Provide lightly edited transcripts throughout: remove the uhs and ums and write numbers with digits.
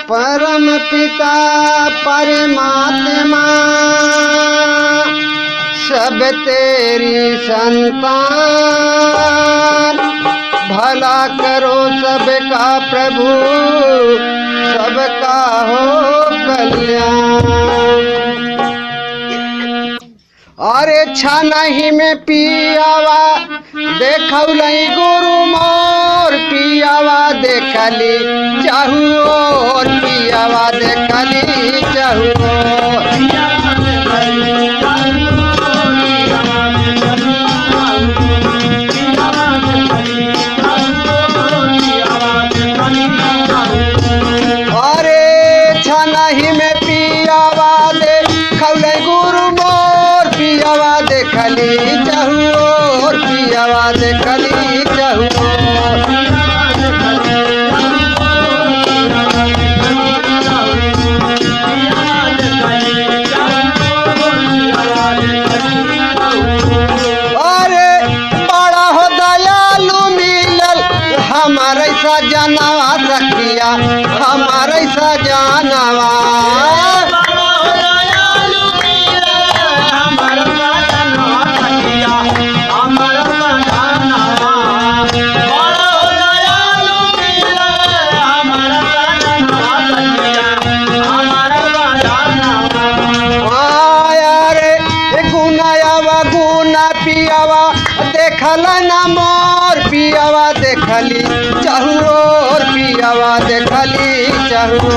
परम पिता परमात्मा सब तेरी संतान, भला करो सबका प्रभु सबका हो कल्याण। अरे छानही में पियावा देखौलई गुरु मोर, पियावा देखली चाहू और पियावा देखली चाहू। अरे छानही में पियावा देखौलई गुरु मोर, पियावा देखली चाहू और पियावा देखली चाहू। अरे बड़ा हो दयालु मिलल हमारे सा जानवा सखिया, हमारे सा जानवा। पियावा देखला ना मोर, पियावा देखली चाहू और पियावा देखली चाहू।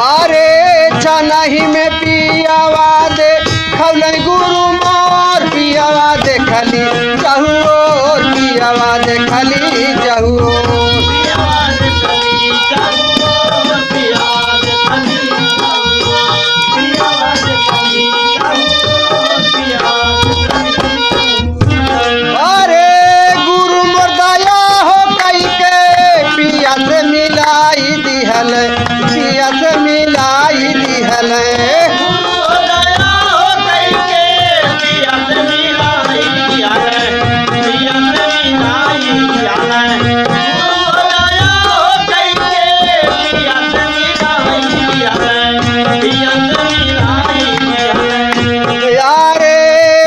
अरे छानही में पियावा देखौलई गुरु मोर, पियावा देखली चाहू और पियावा देखली चाहू। अरे गुरु मोर दया हो कई के पिया से मिलाई दिहल, पिया से मिलाई दिहल।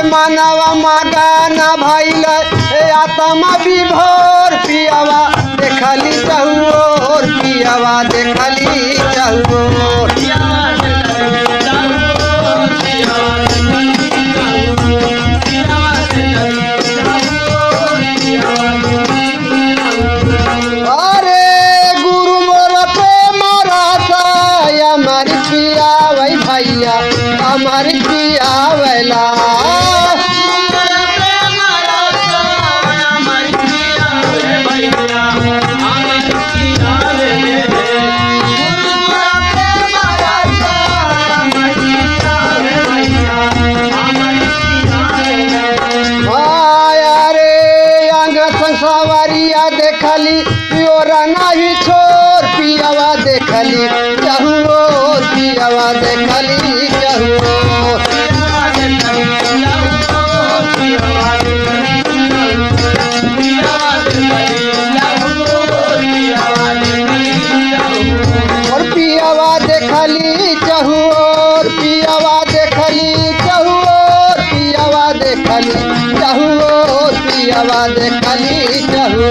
मानवा मगना भइल आत्मा विभोर, पियावा देखली चाहू और पियावा देखली चाहू। अरे गुरु मोर प्रेम रासा हमारी पियावै भैया, हमारी पियावैला। सवारिया देखली पियोरा नहीं छोर, पियावा देखली चाहू और पियावा देखली चाहू। और पियावा देखली चाहू और पियावा देखली चाहू और पियावा देखली चाहू और पियावा देखली चाहू।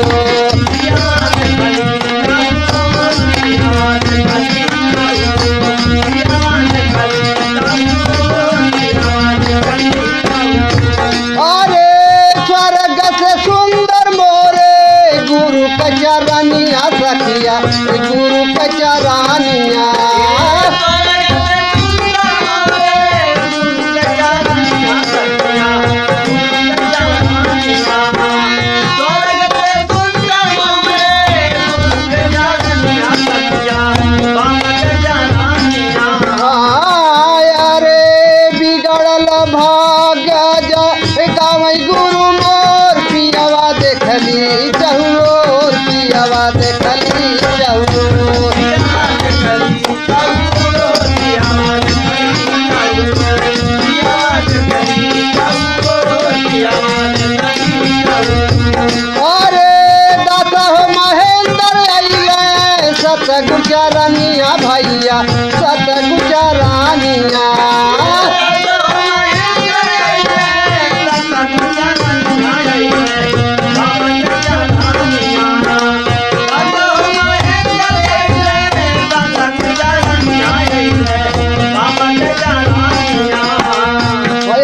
जवानिया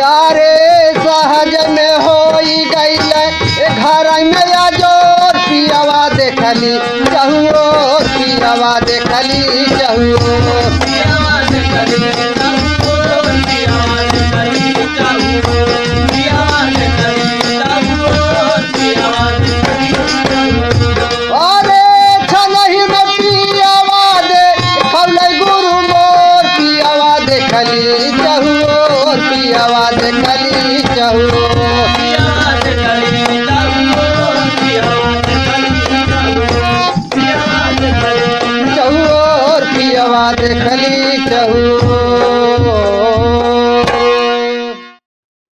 यारे सहज में होई गईल घर में जोर पियावा देखली चहुओर पियावा देखली चहुओर अरे छनही में पियावा दे खौले गुरु मोर पियावा देखली चहुओर पियावा देखली चहुओर चहुओर पियावा देखली चहुओर